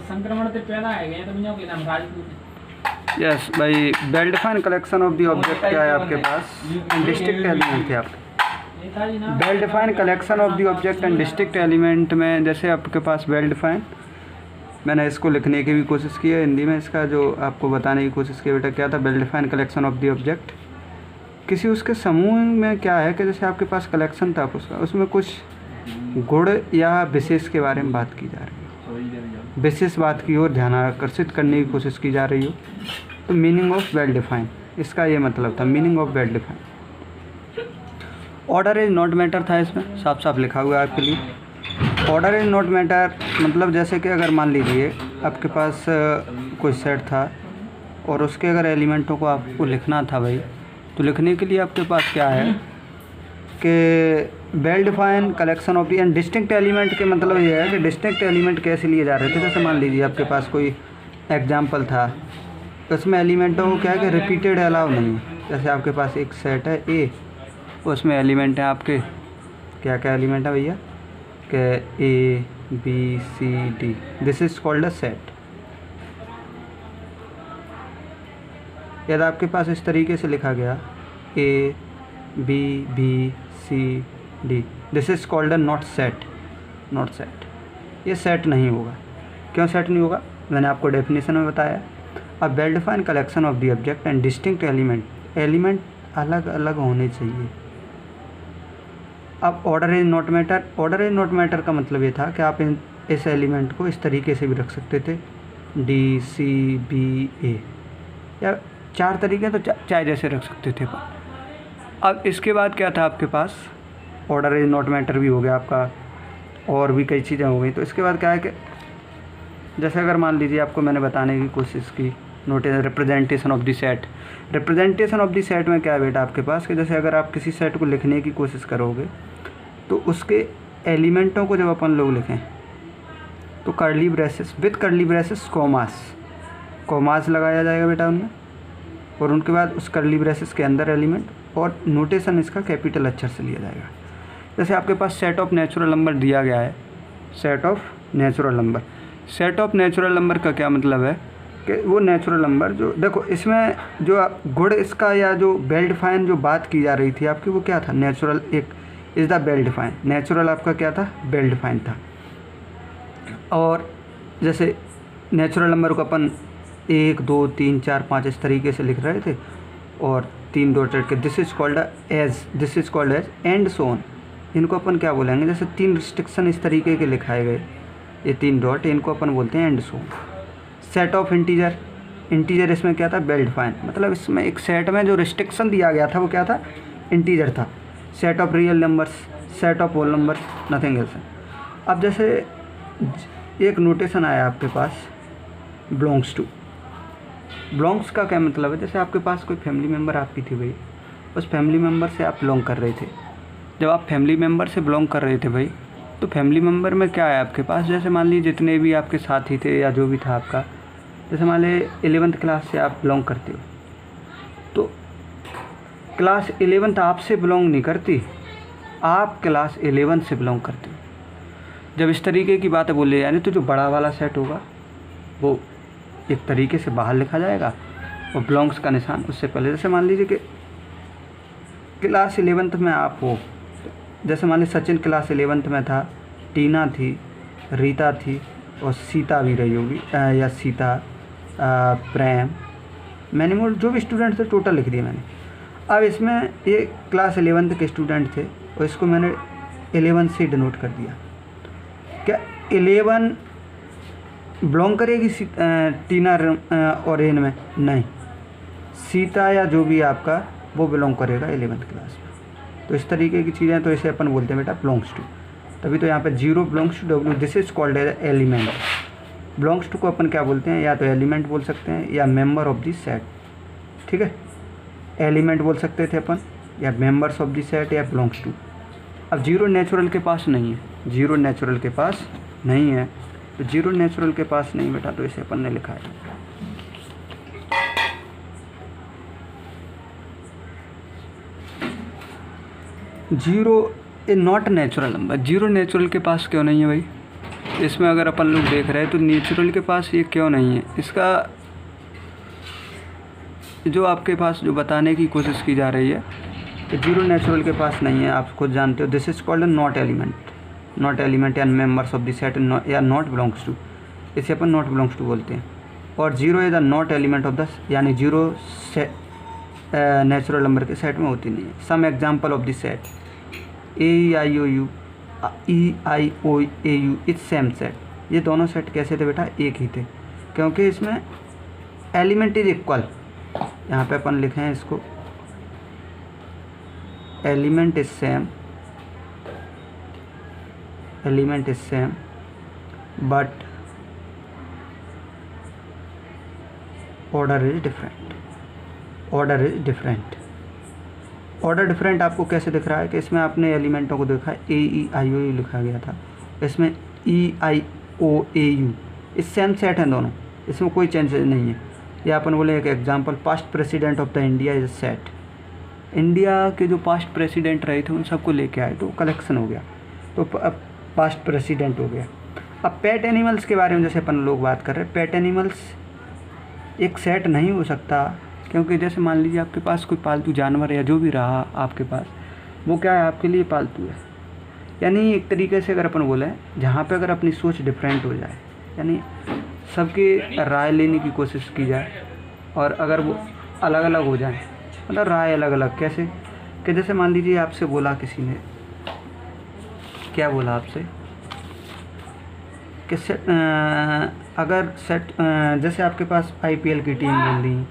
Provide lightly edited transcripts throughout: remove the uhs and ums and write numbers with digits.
संक्रमण से पैदा है गए तो मुझे के नाम राजपूत। यस भाई, well defined collection of the object क्या है आपके पास, डिस्ट्रिक्ट एलिमेंट थे आपके। Well defined collection of the object and district element में जैसे आपके पास वेल डिफाइंड, मैंने इसको लिखने की भी कोशिश की है हिंदी में, इसका जो आपको बताने की कोशिश की बेटा क्या था, well defined collection of the object किसी उसके समूह में क्या है कि जैसे आपके पास कलेक्शन था उसका, उसमें कुछ गुण या विशेष के बारे में बात की जा रही है, विशेष बात की ओर ध्यान आकर्षित करने की कोशिश की जा रही हो, तो मीनिंग ऑफ वेल डिफाइंड, इसका ये मतलब था meaning of well defined. Order is not matter था, इसमें साफ साफ लिखा हुआ है आपके लिए। ऑर्डर इज नॉट मैटर मतलब जैसे कि अगर मान लीजिए आपके पास कोई सेट था और उसके अगर एलिमेंटों को आपको लिखना था भाई, तो लिखने के लिए आपके पास क्या है कि well define collection of the and distinct element के मतलब ये है कि डिस्टिंक्ट एलिमेंट कैसे लिए जा रहे थे। जैसे मान लीजिए आपके पास कोई एग्जाम्पल था, उसमें एलिमेंटों को क्या है कि रिपीटेड अलाउ नहीं है। जैसे आपके पास एक सेट है ए, उसमें एलिमेंट हैं आपके क्या क्या एलिमेंट है भैया कि A B C D, this is called a set. यदि आपके पास इस तरीके से लिखा गया A B C D, this is called a not set, not set, ये सेट नहीं होगा। क्यों सेट नहीं होगा, मैंने आपको डेफिनेशन में बताया। अब well define collection of the object and distinct element, element अलग अलग होने चाहिए। अब order is not matter, order is not matter का मतलब ये था कि आप इस एलिमेंट को इस तरीके से भी रख सकते थे, डी सी बी ए, या चार तरीके तो चाहे जैसे रख सकते थे। अब इसके बाद क्या था आपके पास, ऑर्डर इज नॉट मैटर भी हो गया आपका, और भी कई चीज़ें हो गई। तो इसके बाद क्या है कि जैसे अगर मान लीजिए आपको मैंने बताने की कोशिश की notice representation of the set, representation of the set में क्या है बेटा आपके पास कि जैसे अगर आप किसी सेट को लिखने की कोशिश करोगे तो उसके एलिमेंटों को जब अपन लोग लिखें तो curly braces with curly braces commas लगाया जाएगा बेटा उनमें, और उनके बाद उस कर्ली ब्रेसेस के अंदर एलिमेंट, और नोटेशन इसका कैपिटल अक्षर से लिया जाएगा। जैसे आपके पास सेट ऑफ नेचुरल नंबर दिया गया है, set of natural number, set of natural number का क्या मतलब है कि वो नेचुरल नंबर जो देखो इसमें जो गुड इसका या जो वेल डिफाइन जो बात की जा रही थी आपकी वो क्या था, नेचुरल एक is the well define, natural आपका क्या था, वेल डिफाइन था। और जैसे नेचुरल नंबर को अपन 1 2 3 4 5 इस तरीके से लिख रहे थे और 3 डॉटेड के, this is called as, this is called as and so on. इनको अपन क्या बोलेंगे, जैसे 3 रिस्ट्रिक्शन इस तरीके के लिखाए गए, ये 3 डॉट, इनको अपन बोलते हैं and so on. Set of integer, integer इसमें क्या था, वेल डिफाइन, मतलब इसमें एक सेट में जो रिस्ट्रिक्शन दिया गया था वो क्या था, इंटीजर था। Set of real numbers, set of whole numbers, nothing else. अब जैसे एक नोटेशन आया आपके पास बिलोंग्स टू, बिलोंग्स का क्या मतलब है, जैसे आपके पास कोई फैमिली मेम्बर आपकी थी भाई, उस फैमिली मेम्बर से आप बिलोंग कर रहे थे। जब आप फैमिली मेम्बर से बिलोंग कर रहे थे भाई, तो फैमिली मेम्बर में क्या है आपके पास, जैसे मान लीजिए जितने भी आपके साथी थे या जो भी था आपका, जैसे मान लीजिए 11th क्लास से आप बिलोंग करते हो, तो क्लास 11th आपसे बिलोंग नहीं करती, आप क्लास 11 से बिलोंग करते हो। जब इस तरीके की बातें बोले यानी तो जो बड़ा वाला सेट होगा वो एक तरीके से बाहर लिखा जाएगा और बिलोंग्स का निशान उससे पहले। जैसे मान लीजिए कि क्लास 11th में आप हो, जैसे मान लीजिए सचिन क्लास 11th में था, टीना थी, रीता थी और सीता भी रही होगी, या सीता, प्रेम, मैंने मोर जो भी स्टूडेंट थे टोटल लिख दिया मैंने। अब इसमें ये क्लास 11th के स्टूडेंट थे और इसको मैंने 11 से डिनोट कर दिया। क्या 11 बिलोंग करेगी टीना और एन में? नहीं, सीता या जो भी आपका वो बिलोंग करेगा 11th क्लास में। तो इस तरीके की चीज़ें, तो इसे अपन बोलते हैं बेटा बिलोंग्स टू। तभी तो यहाँ पे 0 belongs to W, this is called as element. Belongs to को अपन क्या बोलते हैं, या तो एलिमेंट बोल सकते हैं या मेंबर ऑफ द सेट, ठीक है, एलिमेंट बोल सकते थे अपन, या मेंबर्स ऑफ द सेट, या बिलोंग्स टू। अब 0 नेचुरल के पास नहीं है, 0 नेचुरल के पास नहीं है, तो 0 नेचुरल के पास नहीं बेटा, तो इसे अपन ने लिखा है 0 ए नॉट नेचुरल नंबर। 0 नेचुरल के पास क्यों नहीं है भाई, इसमें अगर अपन लोग देख रहे हैं तो नेचुरल के पास ये क्यों नहीं है, इसका जो आपके पास जो बताने की कोशिश की जा रही है कि जीरो नेचुरल के पास नहीं है, आप खुद जानते हो। This is called a not element या मेंबर्स ऑफ द सेट या नॉट बिलोंग्स टू, इसे अपन नॉट बिलोंग्स टू बोलते हैं। और zero is a not element of the, यानी जीरो नेचुरल नंबर के सेट में होती नहीं है। Some example of the set AEIOU EIOAU is same set, ये दोनों सेट कैसे थे बेटा, एक ही थे, क्योंकि इसमें एलिमेंट इज इक्वल। यहाँ पे अपन लिखे हैं इसको element is same but order is different आपको कैसे दिख रहा है कि इसमें आपने एलिमेंटों को देखा है AEIOU लिखा गया था, इसमें EIOAU, इस सेम सेट हैं दोनों, इसमें कोई चेंजेस नहीं है। या अपन बोले एक example, past president of the India is set, India के जो पास्ट प्रेसिडेंट रहे थे उन सबको लेके आए तो कलेक्शन हो गया, तो अब पास्ट प्रेसिडेंट हो गया। अब पेट एनिमल्स के बारे में जैसे अपन लोग बात कर रहे हैं, पेट एनिमल्स एक सेट नहीं हो सकता, क्योंकि जैसे मान लीजिए आपके पास कोई पालतू जानवर या जो भी रहा आपके पास, वो क्या है आपके लिए पालतू है। यानी एक तरीके से अगर अपन बोलें, जहाँ पे अगर अपनी सोच डिफरेंट हो जाए, यानी सबकी राय लेने की कोशिश की जाए और अगर वो अलग अलग हो जाए, मतलब राय अलग अलग कैसे, कि जैसे मान लीजिए आपसे बोला किसी ने, क्या बोला आपसे कि अगर सेट जैसे आपके पास IPL की टीम बोल दी,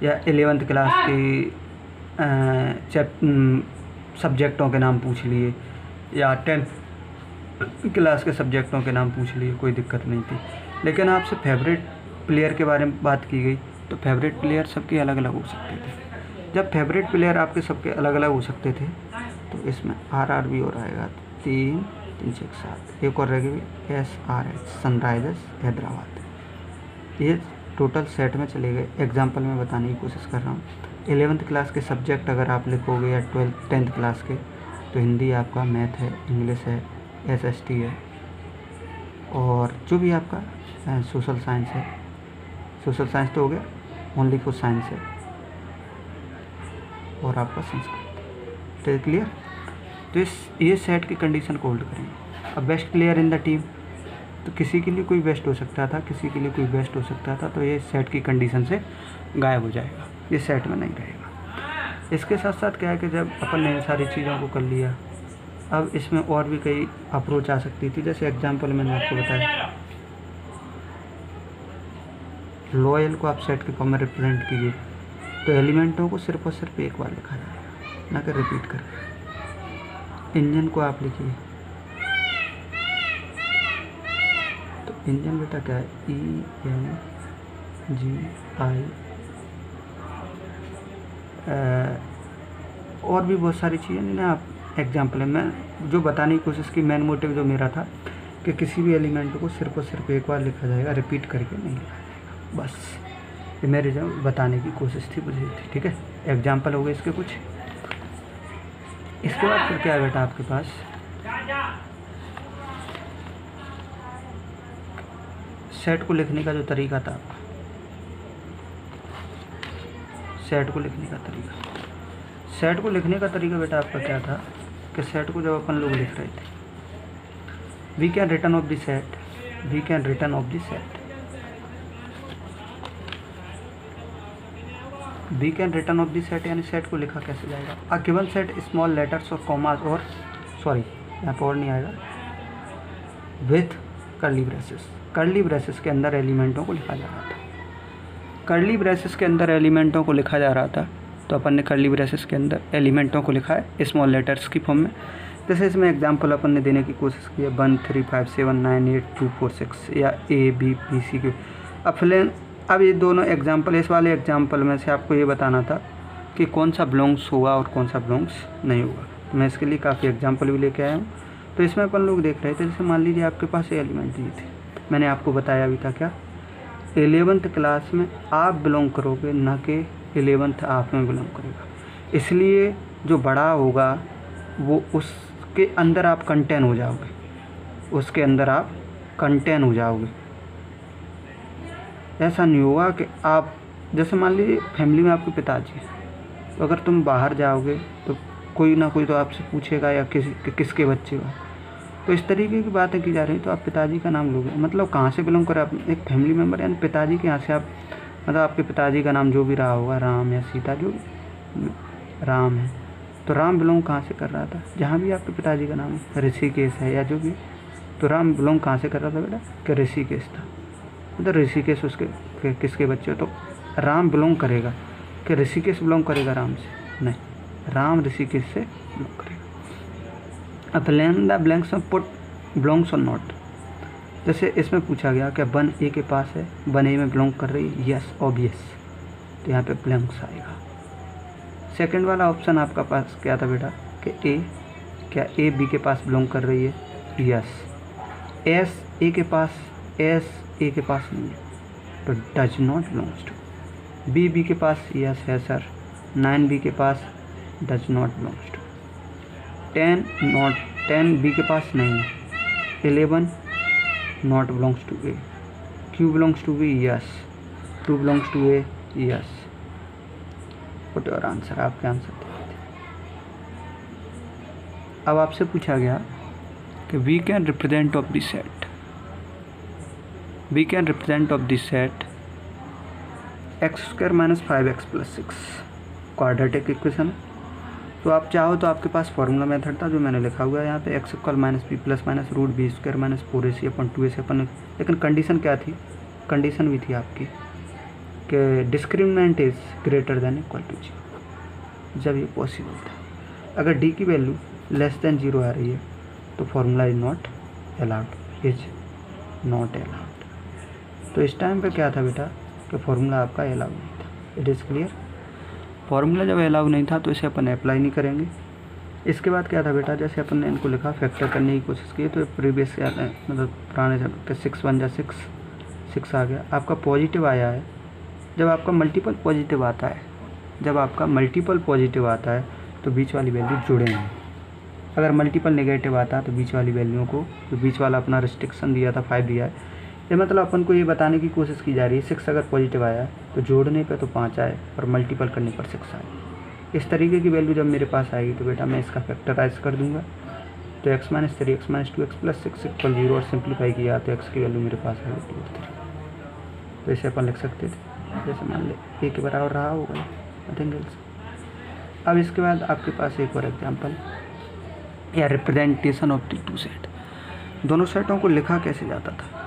या 11th क्लास की सब्जेक्टों के नाम पूछ लिए, या 10th क्लास के सब्जेक्टों के नाम पूछ लिए, कोई दिक्कत नहीं थी। लेकिन आपसे फेवरेट प्लेयर के बारे में बात की गई, तो फेवरेट प्लेयर सबके अलग अलग हो सकते थे। जब फेवरेट प्लेयर आपके सबके अलग अलग हो सकते थे, तो इसमें RR भी हो रहेगा, 3 6 7, एक और रहेगी SRH, सनराइजर्स हैदराबाद। ये टोटल सेट में चले गए। एग्जाम्पल में बताने की कोशिश कर रहा हूँ। 11th क्लास के सब्जेक्ट अगर आप लिखोगे या 10th क्लास के, तो हिंदी आपका, मैथ है, इंग्लिश है, SST है, और जो भी आपका सोशल साइंस है, सोशल साइंस तो हो गया, ओनली फॉर साइंस है, और आपका संस्कृत। तो क्लियर, तो ये सेट की कंडीशन को होल्ड करेंगे। अब best player in the team, तो किसी के लिए कोई बेस्ट हो सकता था, किसी के लिए कोई बेस्ट हो सकता था, तो ये सेट की कंडीशन से गायब हो जाएगा, ये सेट में नहीं रहेगा। इसके साथ साथ क्या है कि जब अपन ने सारी चीज़ों को कर लिया, अब इसमें और भी कई अप्रोच आ सकती थी। जैसे एग्जांपल मैंने आपको बताया, लॉयल को आप सेट के फॉर्म में रिप्रेजेंट कीजिए, तो एलिमेंटों को सिर्फ और सिर्फ एक बार लिखा जाएगा, ना कि रिपीट करके। इंजन को आप लिखिए, तो इंजन बेटा क्या है, ENGI, और भी बहुत सारी चीज़ें ना आप एग्जाम्पल है। मैं जो बताने की कोशिश की, मेन मोटिव जो मेरा था कि किसी भी एलिमेंट को सिर्फ और सिर्फ एक बार लिखा जाएगा, रिपीट करके नहीं लिखा जाएगा, बस ये मेरे जो बताने की कोशिश थी, बुझी थी। ठीक है, एग्जाम्पल हो गए इसके कुछ। इसके बाद फिर क्या है बेटा आपके पास, सेट को लिखने का जो तरीका था, सेट को लिखने का तरीका बेटा आपका क्या था कि सेट को जब अपन लोग लिख रहे थे, we can return of the set, यानी सेट को लिखा कैसे जाएगा। A given set small letters और कॉमास, और सॉरी यहाँ पर और नहीं आएगा, विथ कर्ली ब्रेसेस के अंदर एलिमेंटों को लिखा जा रहा था। कर्ली ब्रेसेस के अंदर एलिमेंटों को लिखा जा रहा था, तो अपन ने कर्ली ब्रेसेस के अंदर एलिमेंटों को लिखा है स्मॉल लेटर्स की फॉर्म में। जैसे इसमें एग्जांपल अपन ने देने की कोशिश की है, 1 3 5 7 9 8 2 4 6, या ABBC के। अब ये दोनों एग्जांपल, इस वाले एग्जांपल में से आपको ये बताना था कि कौन सा बिलोंग्स होगा और कौन सा बिलोंग्स नहीं होगा। तो मैं इसके लिए काफ़ी एग्जांपल भी लेके आया हूँ। तो इसमें अपन लोग देख रहे थे, जैसे मान लीजिए आपके पास ये एलिमेंट दिए थे, मैंने आपको बताया भी था क्या, 11th क्लास में आप बिलोंग करोगे, ना कि 11th आप में बिलोंग करेगा। इसलिए जो बड़ा होगा वो उसके अंदर आप कंटेन हो जाओगे, उसके अंदर आप कंटेन हो जाओगे। ऐसा नहीं होगा कि आप जैसे मान लीजिए फैमिली में आपके पिताजी हैं, तो अगर तुम बाहर जाओगे तो कोई ना कोई तो आपसे पूछेगा या किसके बच्चे हो, तो इस तरीके की बातें की जा रही तो आप पिताजी का नाम लोगे। मतलब कहाँ से बिलोंग करे आप, एक फैमिली मेम्बर यानी पिताजी के यहाँ से आप, मतलब आपके पिताजी का नाम जो भी रहा होगा, राम या सीता, जो राम है, तो राम बिलोंग कहाँ से कर रहा था, जहाँ भी आपके पिताजी का नाम है, ऋषिकेश है या जो भी, तो राम बिलोंग कहाँ से कर रहा था बेटा, कि ऋषिकेश था। मतलब ऋषिकेश उसके किसके बच्चे हो, तो राम बिलोंग करेगा कि ऋषिकेश बिलोंग करेगा राम से, नहीं, राम ऋषिकेश से बिलोंग करेगा। अब फिल द ब्लैंक्स में पुट बिलोंग्स और नॉट। जैसे इसमें पूछा गया क्या वन ए के पास है, वन ए में बिलोंग कर रही है, यस ऑब्वियस, तो यहाँ पे ब्लैंक्स आएगा। सेकंड वाला ऑप्शन आपका पास क्या था बेटा कि ए, क्या ए बी के पास बिलोंग कर रही है, यस। एस ए के पास, एस ए के पास नहीं है, तो does not belongs to. B के पास यस है सर, 9 बी के पास does not belongs to. 10 B के पास नहीं है, 11 not belongs to A. Q belongs to B, yes. 2 belongs to A, yes. Put your answer, आपके आंसर दे देते। अब आपसे पूछा गया कि we can represent of the set, we can represent of the set x² - 5x + 6 quadratic equation. तो आप चाहो तो आपके पास फॉर्मूला मेथड था जो मैंने लिखा हुआ है यहाँ पे, x = -b + -√b² - 4ac/2ac अपन, लेकिन कंडीशन क्या थी, कंडीशन भी थी आपकी कि discriminant is greater than equal to 0, जब ये पॉसिबल था। अगर d की वैल्यू लेस देन 0 आ रही है तो formula is not allowed, is not allowed. तो इस टाइम पे क्या था बेटा कि फॉर्मूला आपका अलाउ नहीं था। इट इज़ क्लियर, फॉर्मूला जब अलाउ नहीं था तो इसे अपन अप्लाई नहीं करेंगे। इसके बाद क्या था बेटा, जैसे अपन ने इनको लिखा, फैक्टर करने की कोशिश की, तो प्रीवियस मतलब पुराने समय 6 1 जा 6 आ गया। आपका पॉजिटिव आया है, जब आपका मल्टीपल पॉजिटिव आता है, जब आपका मल्टीपल पॉजिटिव आता है तो बीच वाली वैल्यू जुड़ेंगे। अगर मल्टीपल नेगेटिव आता है तो बीच वाली वैल्यूओं को, जो बीच वाला अपना रिस्ट्रिक्शन दिया था 5 दिया है, ये मतलब अपन को ये बताने की कोशिश की जा रही है 6 अगर पॉजिटिव आया तो जोड़ने पे तो 5 आए और मल्टीपल करने पर 6 आए। इस तरीके की वैल्यू जब मेरे पास आएगी तो बेटा मैं इसका फैक्टराइज कर दूंगा, तो x - 3 x - 2x + 6 = 0 और सिंप्लीफाई किया तो x की वैल्यू मेरे पास आ गई 2 3। तो इसे अपन लिख सकते थे, जैसे मान ले a के बराबर रहा होगा, नथिंग एल्स। अब इसके बाद आपके पास एक और एग्जाम्पल या representation of the two set. दोनों सेटों को लिखा कैसे जाता था,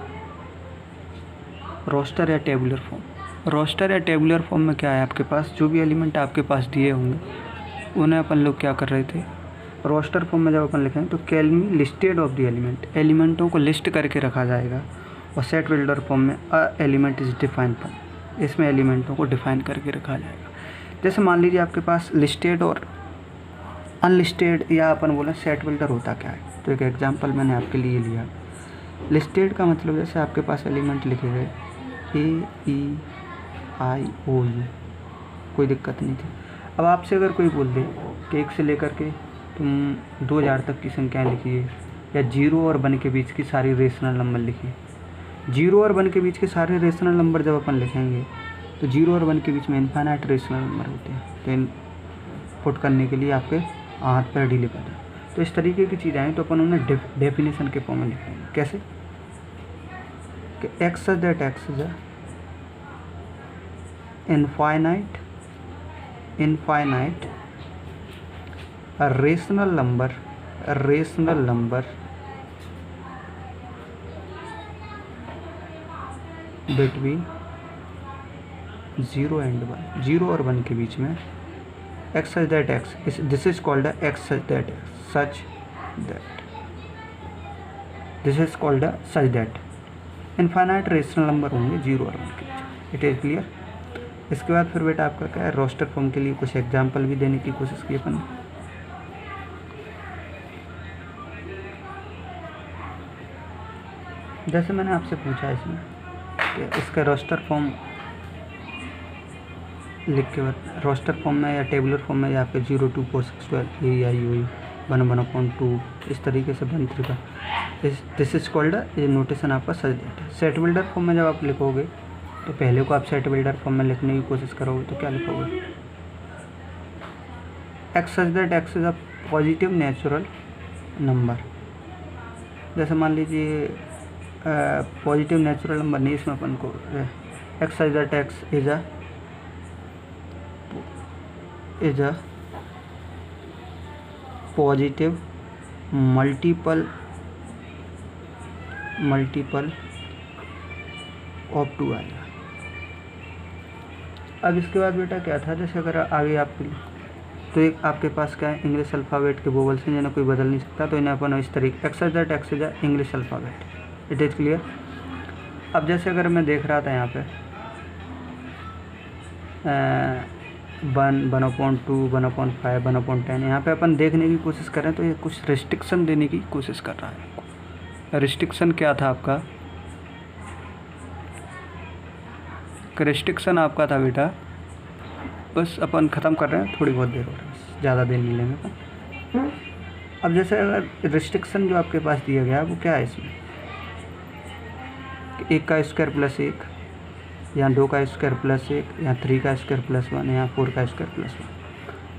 रोस्टर या टेबुलर फॉर्म। रोस्टर या टेबुलर फॉर्म में क्या है, आपके पास जो भी एलिमेंट आपके पास दिए होंगे उन्हें अपन लोग क्या कर रहे थे, रोस्टर फॉर्म में जब अपन लिखेंगे तो कैलमी लिस्टेड ऑफ द एलिमेंट, एलिमेंटों को लिस्ट करके रखा जाएगा। और सेट बिल्डर फॉर्म में a element is define form, इसमें एलिमेंटों को डिफाइन करके रखा जाएगा। जैसे मान लीजिए आपके पास लिस्टेड और अनलिस्टेड या अपन बोलें सेट बिल्डर होता क्या है, तो एक एग्जांपल मैंने आपके लिए लिया। लिस्टेड का मतलब जैसे आपके पास एलिमेंट लिखे गए A-E-I-O-U, कोई दिक्कत नहीं थी। अब आपसे अगर कोई बोल दे कि 1 से लेकर के तुम 2000 तक की संख्याएं लिखिए या 0 और 1 के बीच की सारी रेशनल नंबर लिखिए। 0 और 1 के बीच के सारे रेशनल नंबर जब अपन लिखेंगे तो 0 और 1 के बीच में इनफाइनाइट रेशनल नंबर होते हैं, तो इन पुट करने के लिए आपके हाथ पैर ढीले कर दें। तो इस तरीके की चीज़ें हैं तो अपन उन्हें डेफिनेशन के फॉर्म में लिखेंगे। कैसे कि x such that x is a infinite a rational number between 0 and 1, 0 और 1 के बीच में x such that x, this is called a x such that this is called a such that infinite rational number होंगे 0 और 1 के बीच। It is clear. इसके बाद फिर बेटा आपका क्या है, रोस्टर फॉर्म के लिए कुछ एग्जांपल भी देने की कोशिश की अपन। जैसे मैंने आपसे पूछा इसमें कि इसका रोस्टर फॉर्म लिख के रोस्टर फॉर्म में या टेबुलर फॉर्म में या आपके 0 2 4 6 12 A I O U 1 1/2 इस तरीके से 1 3 का दिस इज कॉल्ड ये नोटेशन आपका सच दैट है। सेट बिल्डर फॉर्म में जब आप लिखोगे तो पहले को आप सेट बिल्डर फॉर्म में लिखने की कोशिश करोगे तो क्या लिखोगे, x such that x is a positive natural number. जैसे मान लीजिए पॉजिटिव नेचुरल नंबर नहीं, इसमें अपन को x such that x is a positive multiple of 2 आएगा। अब इसके बाद बेटा क्या था, जैसे अगर आगे आपके तो एक आपके पास क्या है, इंग्लिश अल्फ़ाबेट के वोवल्स हैं जिन्हें कोई बदल नहीं सकता, तो इन्हें अपन इस तरीके x that x is English alphabet. It is clear. अब जैसे अगर मैं देख रहा था यहाँ पे 1/2 1/5 1/10, यहाँ पे अपन देखने की कोशिश करें तो ये कुछ रिस्ट्रिक्शन देने की कोशिश कर रहा है। रिस्ट्रिक्शन क्या था आपका, रिस्ट्रिक्शन आपका था बेटा, बस अपन ख़त्म कर रहे हैं, थोड़ी बहुत देर हो रही है, बस ज़्यादा देर नहीं लेंगे अपन। अब जैसे अगर रिस्ट्रिक्शन जो आपके पास दिया गया है वो क्या है, इसमें 1 का स्क्वायर प्लस 1, या 2 का स्क्वायर प्लस 1, या 3 का स्क्वायर प्लस 1, या 4 का स्क्वायर प्लस 1।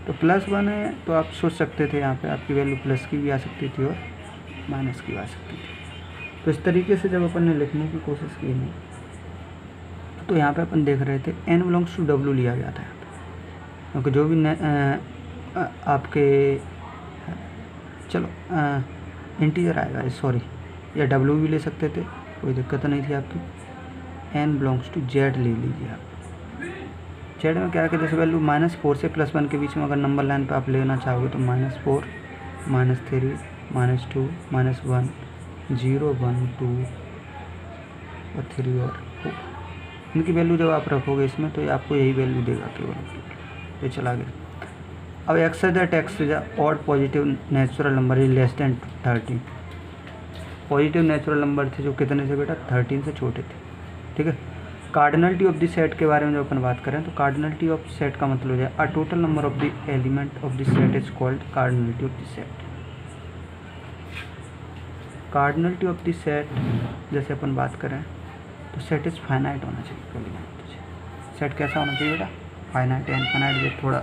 तो +1 है तो आप सोच सकते थे यहाँ पे आपकी वैल्यू प्लस की भी आ सकती थी और माइनस की भी आ सकती थी। तो इस तरीके से जब अपन ने लिखने की कोशिश की नहीं, तो यहाँ पे अपन देख रहे थे n बिलोंग्स टू w लिया गया था यहाँ पे, क्योंकि जो भी आपके चलो इंटीजर आएगा, सॉरी, या w भी ले सकते थे, कोई दिक्कत नहीं थी आपकी। n बिलोंग्स टू z ले लीजिए आप। z में क्या है कि जैसे वैल्यू -4 से +1 के बीच में अगर नंबर लाइन पे आप लेना चाहोगे तो -4 -3 -2 -1 0 1 2 और 3 और 4, इनकी वैल्यू जब आप रखोगे इसमें तो ये आपको यही वैल्यू देगा केवल। ये चला गया। अब x that x is odd positive natural number is less than 13। Positive natural number थे जो कितने से बेटा, 13 से छोटे थे, ठीक है। कार्डिनलिटी ऑफ द सेट के बारे में जब अपन बात करें तो कार्डिनलिटी ऑफ सेट का मतलब है a total number of the element of the set is called cardinality of the set. Cardinality of the set जैसे अपन बात करें तो सेट इज़ फाइनाइट होना चाहिए पहली बात। सेट कैसा होना चाहिए बेटा, फाइनाइट। इनफाइनाइट जो थोड़ा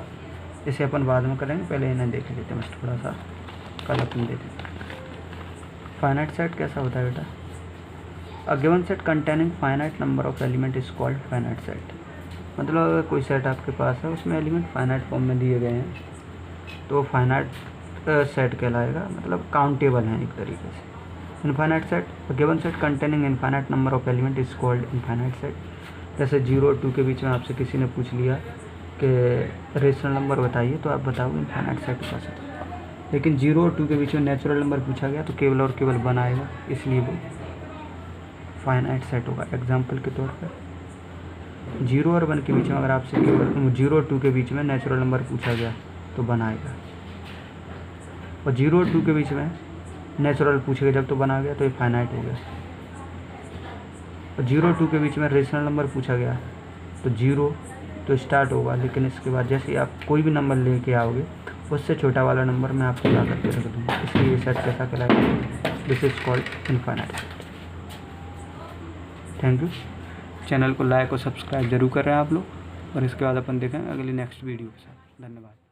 इसे अपन बाद में करेंगे, पहले इन्हें देख लेते हैं बस थोड़ा सा, कल अपन देख लेते हैं। फाइनाइट सेट कैसा होता है बेटा, अ given set containing finite number of element is called finite set. मतलब अगर कोई सेट आपके पास है उसमें एलिमेंट फाइनाइट फॉर्म में दिए गए हैं तो फाइनाइट सेट कहलाएगा, मतलब काउंटेबल है एक तरीके से। Infinite set, a given set containing infinite number of element is called infinite set. जैसे 0 और 2 के बीच में आपसे किसी ने पूछ लिया कि रेशनल नंबर बताइए तो आप बताओगे इनफाइनाइट सेट बता सकते हो, लेकिन 0 और 2 के बीच में नेचुरल नंबर पूछा गया तो केवल और केवल 1 आएगा, इसलिए वो फाइनाइट सेट होगा। एग्जाम्पल के तौर पर 0 और 1 के बीच में अगर आपसे केवल 0 और 2 के बीच में नेचुरल नंबर पूछा गया तो 1 आएगा, और 0 और 2 के बीच में नेचुरल पूछेगा जब तो 1 आ गया तो ये फाइनाइट हो गया। और 0 और 2 के बीच में रेशनल नंबर पूछा गया तो 0 तो स्टार्ट होगा, लेकिन इसके बाद जैसे ही आप कोई भी नंबर लेके आओगे उससे छोटा वाला नंबर मैं आपको ला करके रख दूँगा, इसलिए ये सेट कैसा कहलाएगा, this is called infinite set. Thank you. Channel को लाइक और सब्सक्राइब जरूर कर रहे हैं आप लोग, और इसके बाद अपन देखेंगे अगली नेक्स्ट वीडियो के साथ। धन्यवाद।